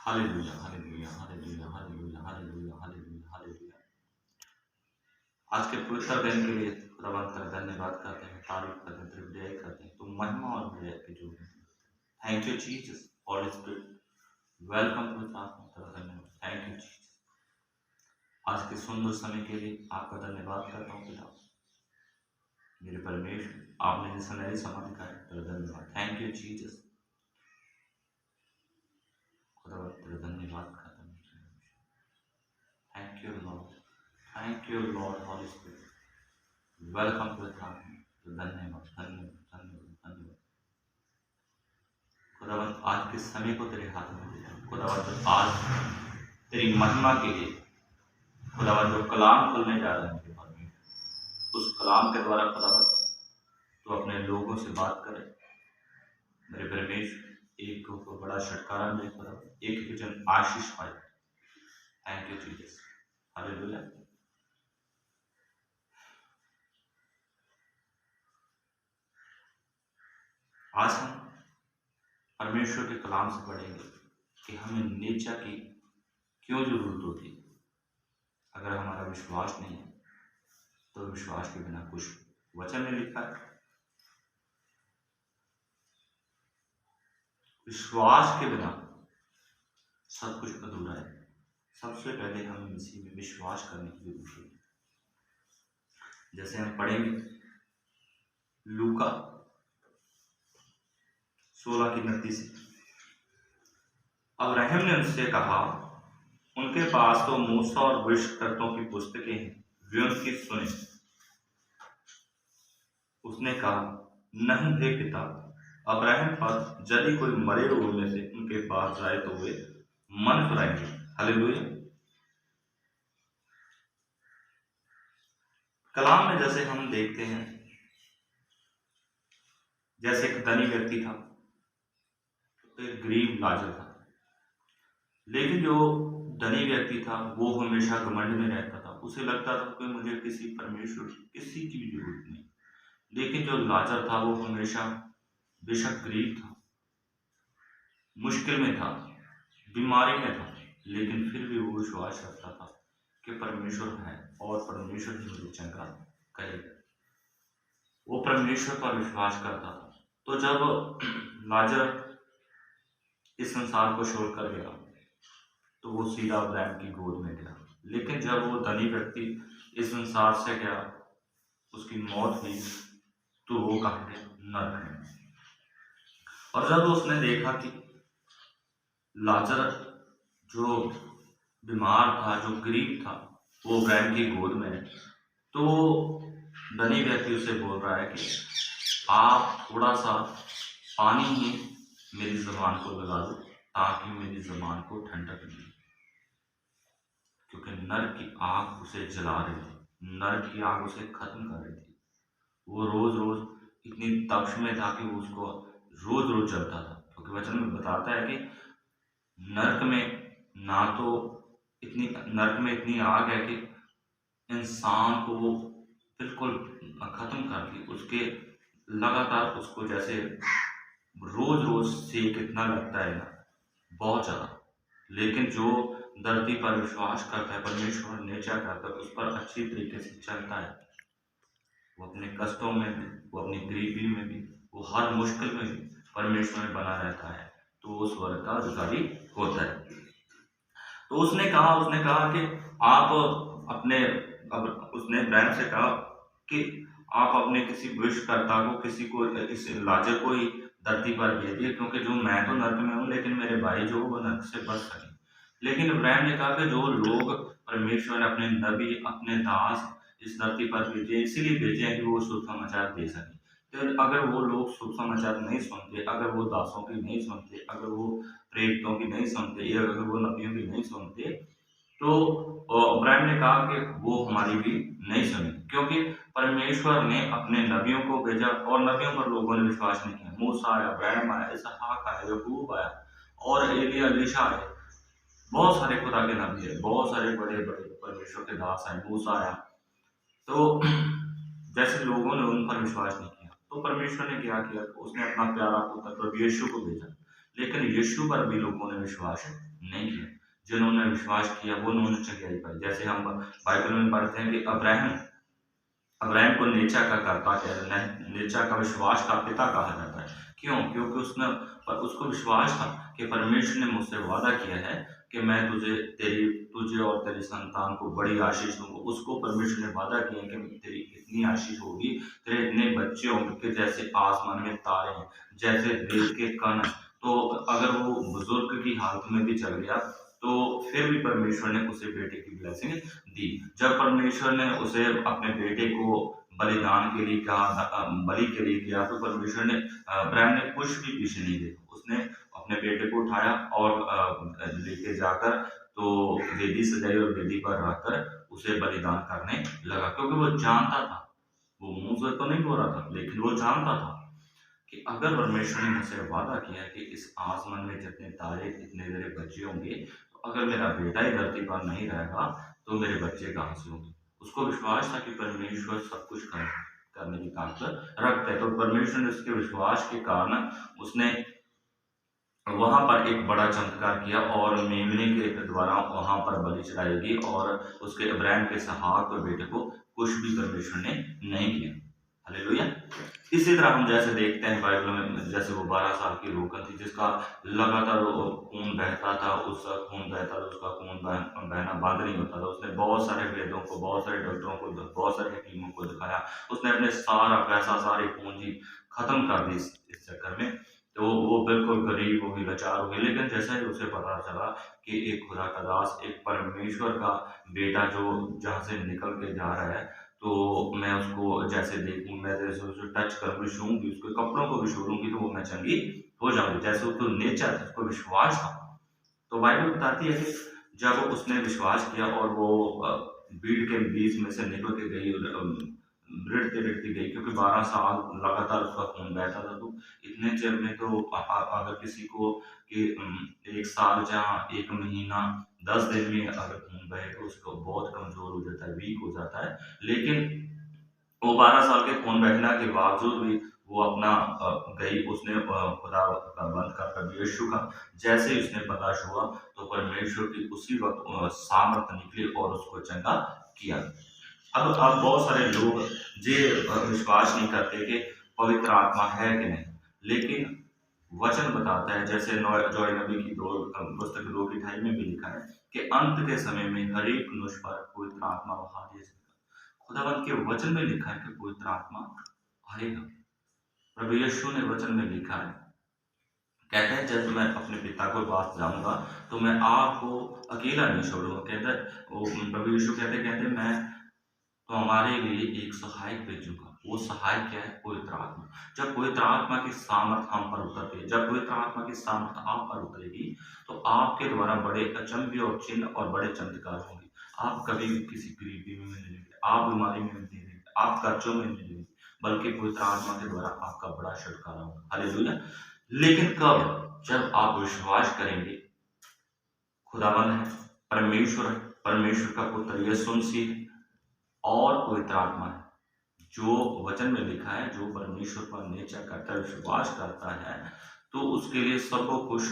Hallelujah, hallelujah, hallelujah, hallelujah, hallelujah, hallelujah, hallelujah. आज के पवित्र दिन के लिए खुदावंद का धन्यवाद करते हैं, तारीफ करते हैं, तेरी बड़ाई करते हैं। तुम महिमा और बड़ाई के जो है। Thank you Jesus, Holy Spirit, welcome to तेरा धन्यवाद। Thank you Jesus. आज के सुंदर समय के लिए आपका धन्यवाद करता हूँ पिता। मेरे परमेश्वर, आपने जिस नए समय दिखाया तेरा धन्यवाद। थैंक यू जीसस, खुदावंद तेरा धन्यवाद करता हूँ। Thank you Lord, thank you Lord Holy Spirit, welcome to धन्यवाद, धन्यवाद, धन्यवाद, धन्यवाद। खुदावंद आज के समय को तेरे हाथ में दिया। खुदावंद आज तेरी महिमा के लिए खुदावंद जो कलाम खुलने जा रहे हैं उस कलाम के द्वारा खुदावंद तो अपने लोगों से बात करे। मेरे परमेश्वर एक को बड़ा छुटकारा मिले, खुदावंद एक जन आशीष पाए। Thank you Jesus, hallelujah. आज हम परमेश्वर के कलाम से पढ़ेंगे कि हमें नेचा की क्यों जरूरत होती है। अगर हमारा विश्वास नहीं है तो विश्वास के बिना कुछ, वचन में लिखा है विश्वास के बिना सब कुछ अधूरा है। सबसे पहले हमें मसीह में विश्वास करने की जरूरत है। जैसे हम पढ़ेंगे लूका 16:29। अब्राहम ने उनसे कहा, उनके पास तो मूसा और भविष्यवक्ताओं की पुस्तकें हैं, वे उनकी सुने। उसने कहा, नहीं हे पिता, अब्राहम पर यदि कोई मरे हुए में से उनके पास जाए तो वे मन फिराएंगे। हालेलुया। कलाम में जैसे हम देखते हैं, जैसे एक धनी व्यक्ति था, एक गरीब लाजर था। लेकिन जो धनी व्यक्ति था वो हमेशा घमंड में रहता था। उसे लगता था कि मुझे किसी परमेश्वर किसी की भी जरूरत नहीं। लेकिन जो लाजर था वो हमेशा बेशक गरीब था, मुश्किल में था, बीमारी में था, लेकिन फिर भी वो विश्वास रखता था कि परमेश्वर है और परमेश्वर ही मुझे चंगा करेगा। वो परमेश्वर पर विश्वास करता था। तो जब लाजर इस संसार को छोड़कर गया तो वो सीधा अब्राहम की गोद में गया। लेकिन जब वो धनी व्यक्ति इस संसार से गया, उसकी मौत हुई, तो वो कहाँ गया? नरक में। और जब उसने देखा कि लाजर जो बीमार था, जो गरीब था, वो अब्राहम की गोद में है, तो धनी व्यक्ति उसे बोल रहा है कि आप थोड़ा सा पानी ही मेरी जबान को लगा दो ताकि मेरी जबान को ठंडक मिले। क्योंकि नर की आग उसे जला रही थी, नर की आग उसे खत्म कर रही थी। वो रोज रोज इतनी तपश में था कि उसको रोज रोज जलता था। क्योंकि वचन में बताता है कि नरक में ना तो नरक में इतनी आग है कि इंसान को वो बिल्कुल खत्म कर दी। उसके लगातार उसको जैसे रोज रोज सेक इतना लगता है ना, बहुत ज्यादा। लेकिन जो धरती पर विश्वास करता है, परमेश्वर नेचा करता है, उस पर अच्छी तरीके से चलता है, वो अपने कष्टों में भी, वो अपनी गरीबी में भी, वो हर मुश्किल में भी परमेश्वर में बना रहता है, तो वो स्वर्ग का अधिकारी होता है। तो उसने कहा कि आप अपने, अब उसने इब्राहिम से कहा कि आप अपने किसी भविष्यकर्ता को, किसी को, इस लाजर को ही धरती पर भेजिए, क्योंकि जो मैं तो नरक में हूँ लेकिन मेरे भाई जो वो नरक से बच सके। लेकिन इब्राहिम ने कहा कि जो लोग परमेश्वर ने अपने नबी, अपने दास इस धरती पर भेजे, इसीलिए भेजे हैं कि वो शुभ समाचार दे सके। तो अगर वो लोग शुभ समाचार नहीं सुनते, अगर वो दासों की नहीं सुनते, अगर वो प्रेरितों की नहीं सुनते, या अगर वो नबियों की नहीं सुनते, तो इब्राहिम ने कहा कि वो हमारी भी नहीं सुनी। क्योंकि परमेश्वर ने अपने नबियों को भेजा और नबियों पर लोगों ने विश्वास नहीं किया। मूसा आया, इब्राहिम आया, इसहाक आया, याकूब आया और एलिया, एलीशा आए, बहुत सारे खुदा के नबी है, बहुत सारे बड़े बड़े परमेश्वर के दास आए, मूसा आया। तो जैसे लोगों ने उन पर विश्वास नहीं किया, तो परमेश्वर ने क्या किया? उसने अपना प्यारा पुत्र प्रभु यीशु को भेजा। लेकिन यीशु पर भी लोगों ने विश्वास नहीं किया। जिन्होंने विश्वास किया वो उन्होंने चंगाई पाई। जैसे हम बाइबल में पढ़ते हैं कि अब्राहम अब्राहम को नेचा का कर्ता नेचा का विश्वास का पिता कहा जाता है। क्यों? क्योंकि उसको विश्वास था कि परमेश्वर ने मुझसे वादा किया है कि मैं तुझे और तेरी संतान को बड़ी आशीष दूंगा। उसको परमेश्वर ने वादा किया कि तेरी इतनी आशीष होगी, तेरे इतने बच्चे होंगे कि जैसे आसमान में तारे हैं, जैसे रेत के कण। तो अगर वो बुजुर्ग की हालत में भी चल गया तो फिर भी परमेश्वर ने उसे बेटे की ब्लेसिंग दी। जब परमेश्वर ने उसे अपने बेटे को बलिदान के लिए कहा, बलि के लिए किया, तो परमेश्वर ने अब्राहम ने कुछ भी पीछे नहीं देखा। उसने अपने बेटे को उठाया और लेके जाकर तो वेदी सजाई और वेदी पर रखकर उसे बलिदान करने लगा, क्योंकि वो जानता था, वो मुंह से तो नहीं बोल रहा था, लेकिन वो जानता था कि अगर परमेश्वर ने मुझसे वादा किया कि इस आसमान में जितने तारे इतने मेरे बच्चे होंगे, तो अगर मेरा बेटा ही धरती पर नहीं रहेगा तो मेरे बच्चे कहाँ से होंगे। उसको विश्वास था कि परमेश्वर सब कुछ करने की ताकत रखता है। तो परमेश्वर ने उसके विश्वास के कारण उसने वहां पर एक बड़ा चमत्कार किया और मेमने के द्वारा वहां पर बलि चढ़ाई गई और उसके इब्राहिम के इसहाक और बेटे को कुछ भी परमेश्वर ने नहीं किया। हालेलुया। इसी तरह हम जैसे देखते हैं बाइबल में, जैसे वो 12 साल की रोकन थी जिसका लगातार खून बहता था, उसका खून बहता था, उसका खून बहना बंद नहीं होता था। उसने बहुत सारे वेदों को, बहुत सारे डॉक्टरों को, बहुत सारे हकीमों को दिखाया। उसने अपने सारा पैसा, सारी पूंजी खत्म कर दी इस चक्कर में। तो वो बिल्कुल गरीब हो गई, लाचार हो गई। लेकिन जैसा ही उसे पता चला कि एक खुदा का दास, एक परमेश्वर का बेटा जो जहाँ से निकल के जा रहा है, तो मैं उसको जैसे देखूँ, मैं जैसे उसे टच करूँगी, छूऊँगी, उसके कपड़ों को भी छू लूँगी, तो वो मैं चंगी हो जाऊँगी। जैसे उसको नेचर था, उसको विश्वास था। तो बाइबल बताती है कि जब उसने विश्वास किया और वो भीड़ के बीच में से निकल के गई, रिड़ती-रिड़ती गई, क्योंकि 12 साल लगातार उसका खून बहता था। तो इतने चिर में तो अगर किसी को कि 1 साल जहाँ 1 महीना 10 दिन में अगर खून बहे तो उसको बहुत कमज़ोर हो जाता है, वीक हो जाता है। लेकिन वो 12 साल के खून बहने के बावजूद भी वो अपना गई, उसने खुदा का बंद कर प्रभु यीशु का जैसे ही उसने बर्दाश्त हुआ, तो परमेश्वर की उसी वक़्त सामर्थ निकली और उसको चंगा किया। अब बहुत सारे लोग ये विश्वास नहीं करते कि पवित्र आत्मा है कि नहीं, लेकिन वचन बताता है, जैसे जॉय नबी की पुस्तक 2:28 में भी लिखा है कि अंत के समय में हर एक मनुष्य पर पवित्र आत्मा बहा दिया जाएगा। खुदावंत के वचन में लिखा है कि पवित्र आत्मा आएगा। प्रभु यीशु ने वचन में लिखा है, कहते हैं जब मैं अपने पिता को पास जाऊंगा तो मैं आपको अकेला नहीं छोड़ूंगा। कहते वो प्रभु यीशु कहते मैं तो हमारे लिए एक सहायक भेजूंगा। वो सहायक क्या है? पवित्र आत्मा। जब पवित्र आत्मा की सामर्थ हम पर उतरती है, जब पवित्र आत्मा की सामर्थ आप पर उतरेगी, तो आपके द्वारा बड़े अचंभे और चिन्ह और बड़े चमत्कार होंगे। आप कभी भी किसी गरीबी में नहीं रहेंगे, आप बीमारी में नहीं रहेंगे, आप कर्जों में नहीं रहेंगे, बल्कि पवित्र आत्मा के द्वारा आपका बड़ा छुटकारा होगा। हालेलुया। लेकिन कब? जब आप विश्वास करेंगे खुदाबंद है, परमेश्वर है, परमेश्वर का पुत्र यीशु मसीह है और पवित्र आत्मा है। जो वचन में लिखा है, जो परमेश्वर पर नेचर करता है, विश्वास करता है, तो उसके लिए सब कुछ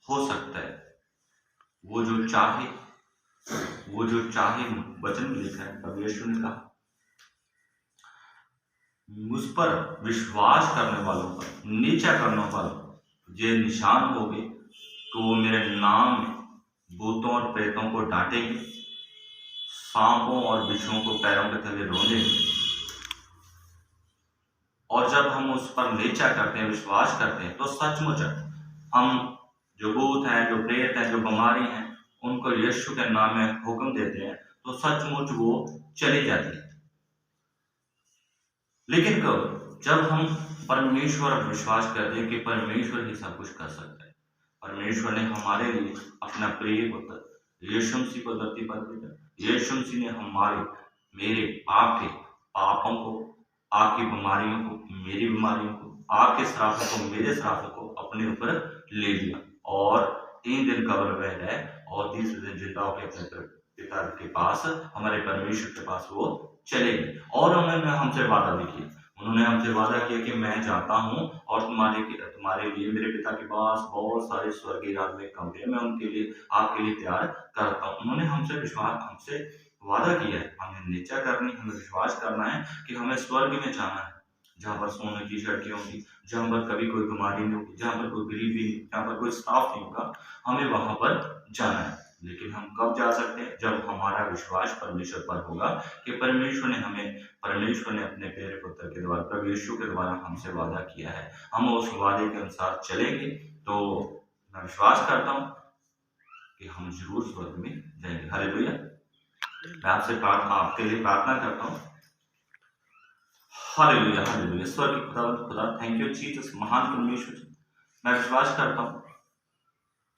हो सकता है। वो जो चाहे वचन में लिखा है, परमेश्वर ने कहा मुझ पर विश्वास करने वालों पर, नीचा करने वालों ये निशान हो गए, तो वो मेरे नाम में भूतों और प्रेतों को डांटेंगे, सांपों और बिच्छुओं को पैरों के तले रोंदेंगे। और जब हम उस पर नेचा करते हैं, विश्वास करते हैं, तो सचमुच हम जो भूत हैं, जो प्रेत हैं, जो बीमारी हैं, उनको यीशु के नाम में हुक्म देते हैं, तो सचमुच वो चली जाती है। लेकिन कब? जब हम परमेश्वर पर विश्वास करते हैं कि परमेश्वर ही सब कुछ कर सकता है। परमेश्वर ने हमारे लिए अपना प्रिय पुत्र यीशु मसीह को धरती पर भेजा। यीशु मसीह ने हमारे, मेरे, आपके पापों को, आपकी बीमारियों को, मेरी बीमारियों को, आपके श्रापों को, मेरे श्रापों को अपने ऊपर ले लिया और 3 दिन कब्र में रहे और तीसरे दिन जिंदा होकर अपने पिता के पास, हमारे परमेश्वर के पास वो चले गए। और उन्होंने हमसे वादा भी किया, उन्होंने हमसे वादा किया कि मैं जाता हूँ और तुम्हारे लिए मेरे पिता के पास बहुत सारे स्वर्गीय राज्य में कमरे हैं, मैं उनके लिए आपके लिए तैयार करता हूँ। उन्होंने हमसे वादा किया है, हमें निश्चय करनी, हमें विश्वास करना है कि हमें स्वर्ग में जाना है, जहाँ पर सोने की सड़कें होंगी, जहाँ पर कभी कोई बीमारी नहीं होगी, जहाँ पर कोई गरीबी नहीं, जहाँ पर कोई श्राप नहीं होगा, हमें वहाँ पर जाना है। लेकिन हम कब जा सकते हैं? जब हमारा विश्वास परमेश्वर पर होगा कि परमेश्वर ने अपने प्यारे पुत्र के द्वारा, प्रभु यीशु के द्वारा हमसे वादा किया है, हम उस वादे के अनुसार चलेंगे। तो मैं विश्वास करता हूँ कि हम जरूर स्वर्ग में जाएंगे। हालेलुया। मैं आपके लिए प्रार्थना करता हूँ। Hallelujah, hallelujah. स्वर्ग के खुदा, थैंक यू जीसस, महान परमेश्वर जी। मैं विश्वास करता हूँ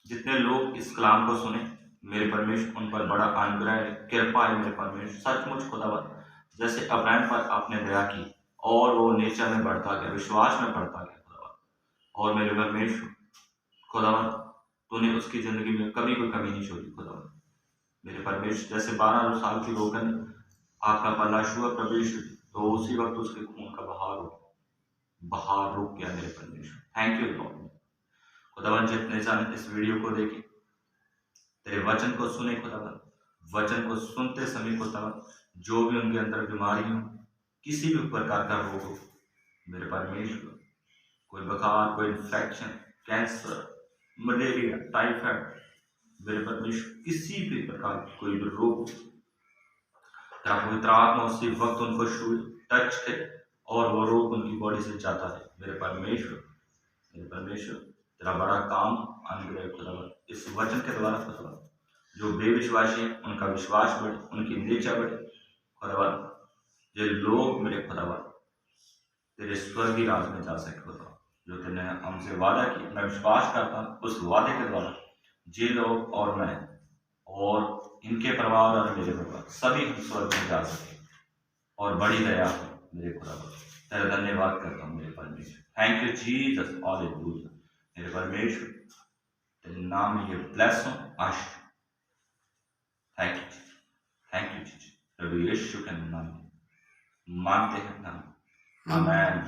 जितने लोग इस कलाम को सुने, मेरे परमेश्वर उन पर बड़ा अनुग्रह है, कृपा है। मेरे परमेश्वर सचमुच खुदावन, जैसे अब्राहम पर आपने दया की और वो नेचर में बढ़ता गया, विश्वास में बढ़ता गया खुदावन। और मेरे परमेश्वर खुदावन, तूने उसकी जिंदगी में कभी कोई कमी नहीं छोड़ी खुदावन। मेरे परमेश्वर जैसे 12 साल की रोगन आपका पलाश हुआ प्रभु यीशु, तो उसी वक्त उसके खून का बहाव रुक गया मेरे परमेश्वर। Thank you Lord. खुदावन, जितने जन इस वीडियो को देखे, तेरे वचन को सुने खुदावन, वचन को सुनते समय खुदावन, जो भी उनके अंदर बीमारी हो, किसी भी प्रकार का रोग हो, मेरे परमेश्वर, कोई बुखार, कोई इन्फेक्शन, कैंसर, मलेरिया, टाइफाइड, मेरे परमेश्वर किसी भी प्रकार की कोई भी रोग, तेरा पवित्र आत्मा उसी वक्त उनको छुए, टच करे और वो रोग उनकी बॉडी से जाता है। मेरे परमेश्वर तेरा बड़ा काम अनुग्रह खुदावन, इस वचन के द्वारा खुदावन, जो बेविश्वासी है उनका विश्वास बढ़े, उनकी निचा बढ़े खुदावन। ये लोग मेरे खुदावन तेरे स्वर्गीय राज में जा सके खुदा, जो तेने हमसे वादा किया। मैं विश्वास करता हूँ उस वादे के द्वारा जे लोग और मैं और इनके परिवार और मेरे परिवार सभी हम स्वर्ग में जा सके और बड़ी दया हो मेरे खुदा। तेरा धन्यवाद करता हूँ मेरे परमेश्वर। Thank you Jesus, hallelujah. मेरे परमेश्वर तेरे नाम में ये ब्लेस हो, आशीष। थैंक यू जीसस, प्रभु यीशु के नाम में मांगते हैं हम, आमेन।